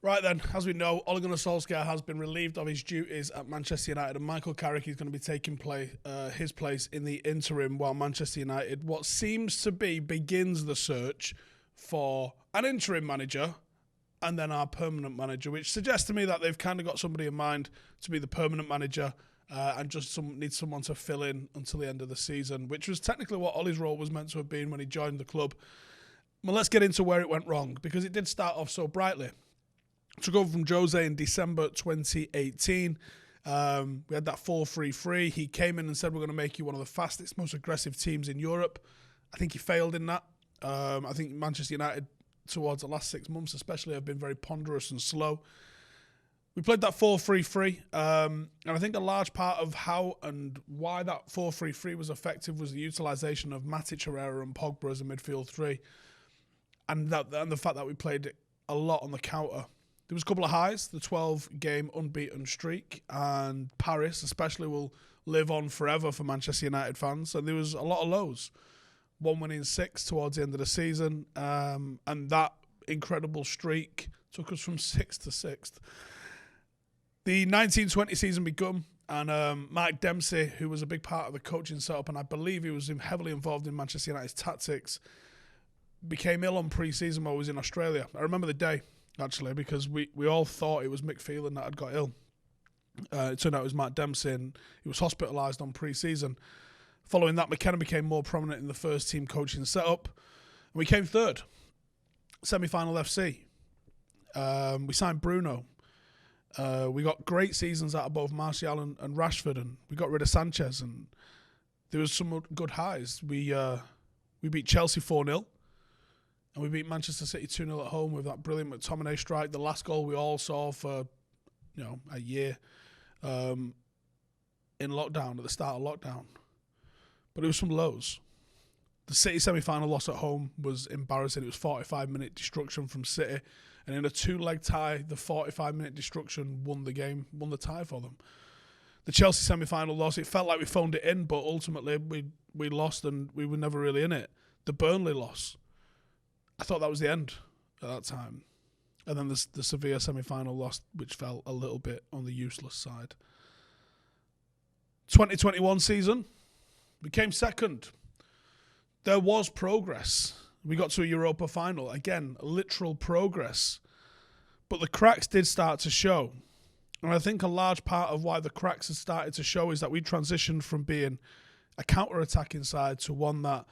Right then, as we know, Ole Gunnar Solskjaer has been relieved of his duties at Manchester United, and Michael Carrick is going to be taking his place in the interim while Manchester United, what seems to be, begins the search for an interim manager and then our permanent manager, which suggests to me that they've kind of got somebody in mind to be the permanent manager and just need someone to fill in until the end of the season, which was technically what Ole's role was meant to have been when he joined the club. Well, let's get into where it went wrong, because it did start off so brightly. Took over from Jose in December 2018. We had that 4-3-3. He came in and said, we're going to make you one of the fastest, most aggressive teams in Europe. I think he failed in that. I think Manchester United, towards the last 6 months especially, have been very ponderous and slow. We played that 4-3-3. And I think a large part of how and why that 4-3-3 was effective was the utilisation of Matic, Herrera and Pogba as a midfield three. And the fact that we played a lot on the counter. There was a couple of highs, the 12-game unbeaten streak, and Paris especially will live on forever for Manchester United fans. And there was a lot of lows. One winning 6 towards the end of the season, and that incredible streak took us from 6th to 6th. The 1920 season begun, and Mike Dempsey, who was a big part of the coaching setup, and I believe he was heavily involved in Manchester United's tactics, became ill on pre-season while he was in Australia. I remember the day, actually, because we all thought it was Mick Phelan that had got ill. It turned out it was Matt Dempsey, and he was hospitalised on pre-season. Following that, McKenna became more prominent in the first team coaching setup. And we came third, semi-final FC. We signed Bruno. We got great seasons out of both Martial and Rashford, and we got rid of Sanchez, and there was some good highs. We beat Chelsea 4-0. And we beat Manchester City 2-0 at home with that brilliant McTominay strike. The last goal we all saw for, a year in lockdown, at the start of lockdown. But it was some lows. The City semi-final loss at home was embarrassing. It was 45-minute destruction from City. And in a 2-leg tie, the 45-minute destruction won the game, won the tie for them. The Chelsea semi-final loss, it felt like we phoned it in, but ultimately we lost and we were never really in it. The Burnley loss, I thought that was the end at that time. And then the Sevilla semi-final loss, which felt a little bit on the useless side. 2021 season, we came second. There was progress. We got to a Europa final. Again, literal progress. But the cracks did start to show. And I think a large part of why the cracks had started to show is that we transitioned from being a counter-attacking side to one that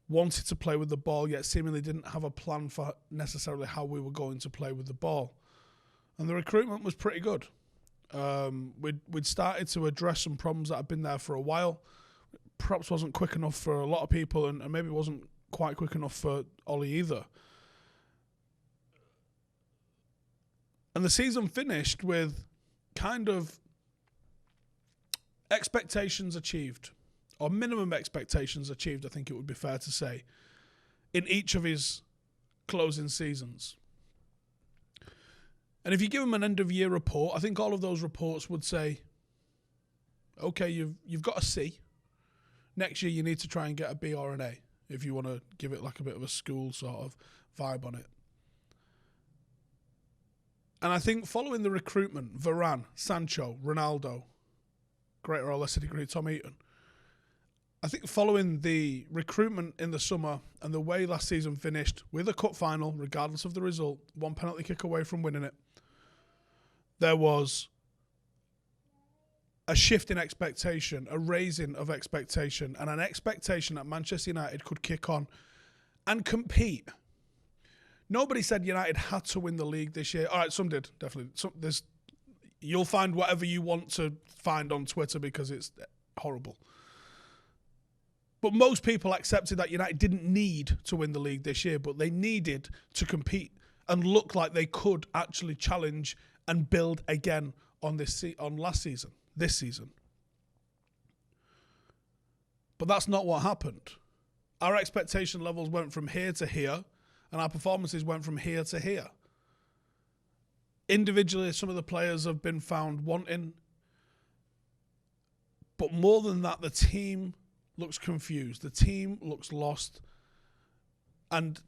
wanted to play with the ball, yet seemingly didn't have a plan for necessarily how we were going to play with the ball. And the recruitment was pretty good. We'd started to address some problems that had been there for a while. Perhaps wasn't quick enough for a lot of people, and maybe wasn't quite quick enough for Ole either. And the season finished with kind of expectations achieved, or minimum expectations achieved, I think it would be fair to say, in each of his closing seasons. And if you give him an end-of-year report, I think all of those reports would say, okay, you've got a C. Next year you need to try and get a B or an A, if you want to give it like a bit of a school sort of vibe on it. And I think following the recruitment, Varane, Sancho, Ronaldo, greater or lesser degree Tom Heaton, I think following the recruitment in the summer and the way last season finished with a cup final, regardless of the result, one penalty kick away from winning it, there was a shift in expectation, a raising of expectation, and an expectation that Manchester United could kick on and compete. Nobody said United had to win the league this year. All right, some did, definitely. You'll find whatever you want to find on Twitter because it's horrible. But most people accepted that United didn't need to win the league this year, but they needed to compete and look like they could actually challenge and build again on last season, this season. But that's not what happened. Our expectation levels went from here to here, and our performances went from here to here. Individually, some of the players have been found wanting. But more than that, the team looks confused. The team looks lost. And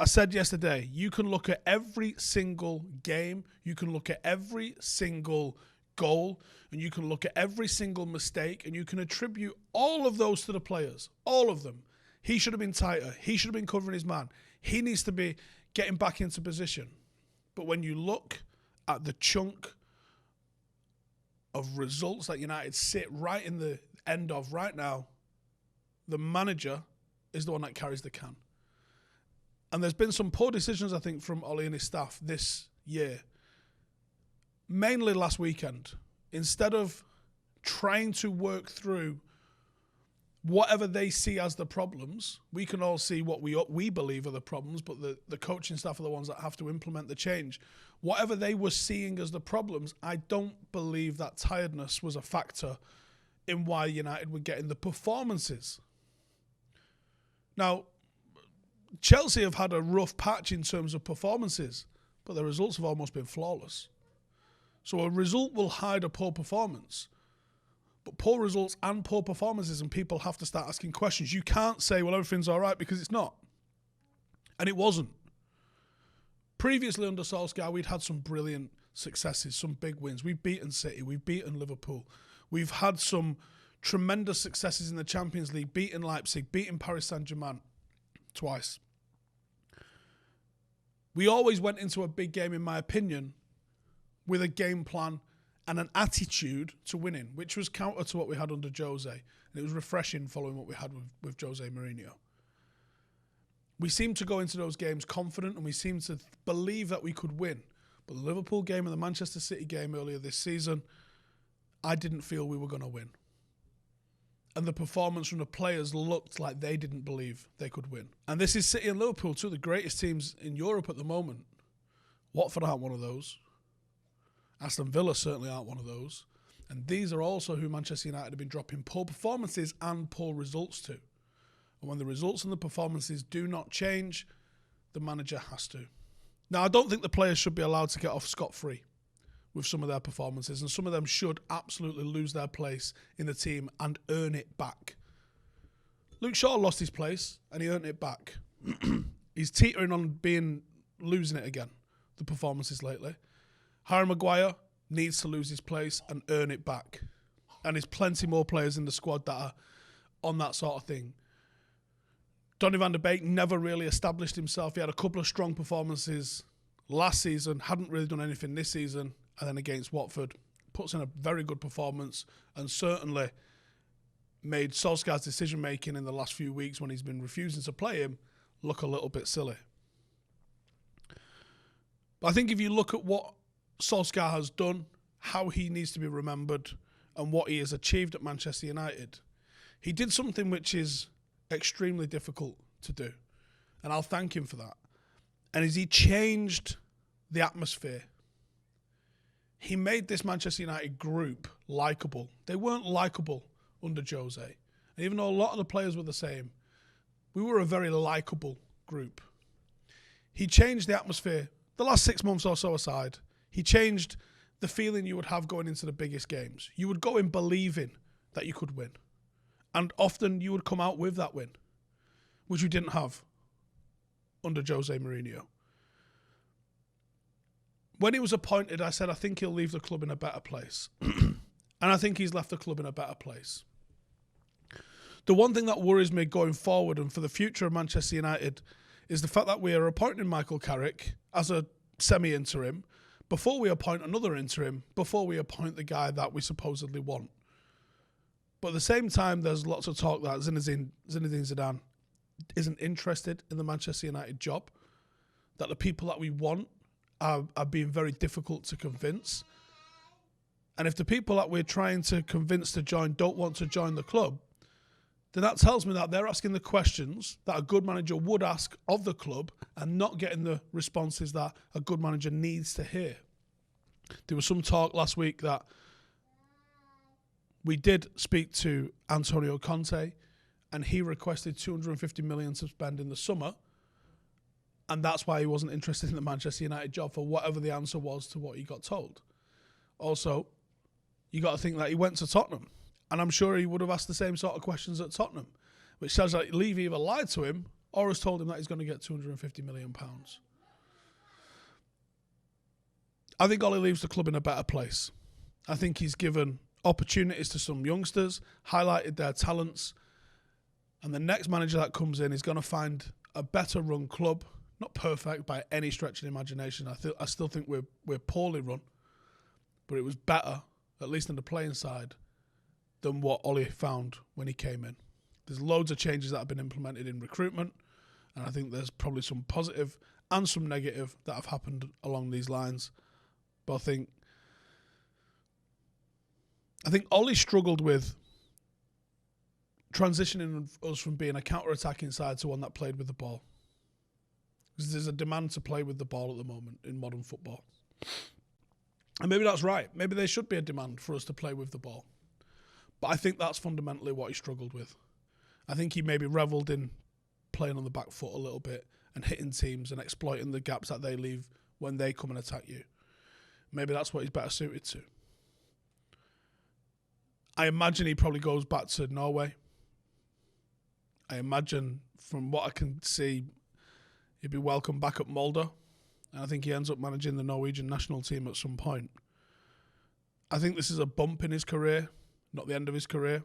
I said yesterday, you can look at every single game, you can look at every single goal, and you can look at every single mistake, and you can attribute all of those to the players, all of them. He should have been tighter. He should have been covering his man. He needs to be getting back into position. But when you look at the chunk of results that United sit right in the end of right now, the manager is the one that carries the can. And there's been some poor decisions, I think, from Ole and his staff this year. Mainly last weekend. Instead of trying to work through whatever they see as the problems, we can all see what we believe are the problems, but the coaching staff are the ones that have to implement the change. Whatever they were seeing as the problems, I don't believe that tiredness was a factor in why United were getting the performances. Now, Chelsea have had a rough patch in terms of performances, but the results have almost been flawless. So a result will hide a poor performance. But poor results and poor performances, and people have to start asking questions. You can't say, well, everything's all right, because it's not. And it wasn't. Previously under Solskjaer, we'd had some brilliant successes, some big wins. We've beaten City, we've beaten Liverpool. We've had some tremendous successes in the Champions League, beating Leipzig, beating Paris Saint-Germain twice. We always went into a big game, in my opinion, with a game plan and an attitude to winning, which was counter to what we had under Jose. And it was refreshing following what we had with Jose Mourinho. We seemed to go into those games confident, and we seemed to believe that we could win. But the Liverpool game and the Manchester City game earlier this season, I didn't feel we were going to win. And the performance from the players looked like they didn't believe they could win. And this is City and Liverpool, two of the greatest teams in Europe at the moment. Watford aren't one of those. Aston Villa certainly aren't one of those. And these are also who Manchester United have been dropping poor performances and poor results to. And when the results and the performances do not change, the manager has to. Now, I don't think the players should be allowed to get off scot-free with some of their performances, and some of them should absolutely lose their place in the team and earn it back. Luke Shaw lost his place, and he earned it back. He's teetering on losing it again, the performances lately. Harry Maguire needs to lose his place and earn it back. And there's plenty more players in the squad that are on that sort of thing. Donny van der Beek never really established himself. He had a couple of strong performances last season, hadn't really done anything this season, and then against Watford, puts in a very good performance and certainly made Solskjaer's decision-making in the last few weeks when he's been refusing to play him look a little bit silly. But I think if you look at what Solskjaer has done, how he needs to be remembered, and what he has achieved at Manchester United, he did something which is extremely difficult to do, and I'll thank him for that. And he changed the atmosphere. He made this Manchester United group likeable. They weren't likeable under Jose. And even though a lot of the players were the same, we were a very likeable group. He changed the atmosphere. The last 6 months or so aside, he changed the feeling you would have going into the biggest games. You would go in believing that you could win. And often you would come out with that win, which we didn't have under Jose Mourinho. When he was appointed, I said, I think he'll leave the club in a better place. And I think he's left the club in a better place. The one thing that worries me going forward and for the future of Manchester United is the fact that we are appointing Michael Carrick as a semi-interim before we appoint another interim, before we appoint the guy that we supposedly want. But at the same time, there's lots of talk that Zinedine Zidane isn't interested in the Manchester United job, that the people that we want are being very difficult to convince. And if the people that we're trying to convince to join don't want to join the club, then that tells me that they're asking the questions that a good manager would ask of the club and not getting the responses that a good manager needs to hear. There was some talk last week that we did speak to Antonio Conte and he requested 250 million to spend in the summer, and that's why he wasn't interested in the Manchester United job for whatever the answer was to what he got told. Also, you got to think that he went to Tottenham, and I'm sure he would have asked the same sort of questions at Tottenham, which says that Levy either lied to him or has told him that he's going to get £250 million. I think Ole leaves the club in a better place. I think he's given opportunities to some youngsters, highlighted their talents, and the next manager that comes in is going to find a better run club. Not perfect by any stretch of the imagination. I still think we're poorly run, but it was better, at least on the playing side, than what Ole found when he came in. There's loads of changes that have been implemented in recruitment, and I think there's probably some positive and some negative that have happened along these lines. But I think Ole struggled with transitioning us from being a counter-attacking side to one that played with the ball. Because there's a demand to play with the ball at the moment in modern football. And maybe that's right. Maybe there should be a demand for us to play with the ball. But I think that's fundamentally what he struggled with. I think he maybe revelled in playing on the back foot a little bit and hitting teams and exploiting the gaps that they leave when they come and attack you. Maybe that's what he's better suited to. I imagine he probably goes back to Norway. I imagine, from what I can see, he'd be welcome back at Molde. And I think he ends up managing the Norwegian national team at some point. I think this is a bump in his career, not the end of his career.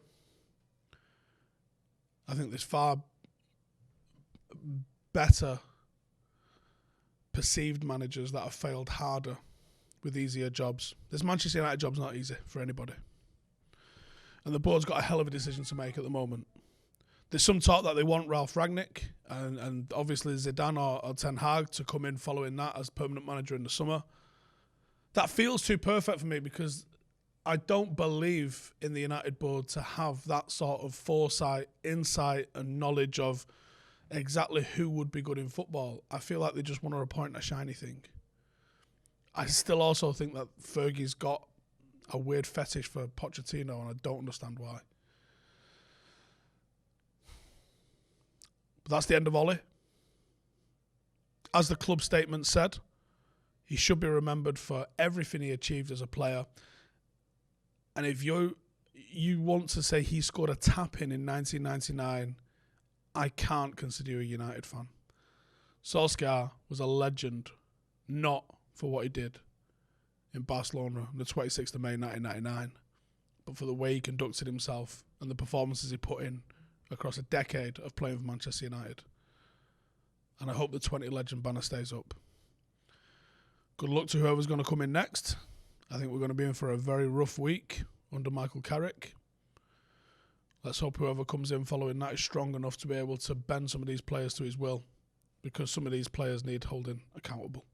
I think there's far better perceived managers that have failed harder with easier jobs. This Manchester United job's not easy for anybody. And the board's got a hell of a decision to make at the moment. There's some talk that they want Ralf Rangnick and obviously Zidane or Ten Hag to come in following that as permanent manager in the summer. That feels too perfect for me because I don't believe in the United board to have that sort of foresight, insight and knowledge of exactly who would be good in football. I feel like they just want to appoint a shiny thing. I still also think that Fergie's got a weird fetish for Pochettino and I don't understand why. But that's the end of Ole. As the club statement said, he should be remembered for everything he achieved as a player. And if you want to say he scored a tap-in 1999, I can't consider you a United fan. Solskjaer was a legend, not for what he did in Barcelona on the 26th of May 1999, but for the way he conducted himself and the performances he put in across a decade of playing for Manchester United. And I hope the 20 legend banner stays up. Good luck to whoever's going to come in next. I think we're going to be in for a very rough week under Michael Carrick. Let's hope whoever comes in following that is strong enough to be able to bend some of these players to his will, because some of these players need holding accountable.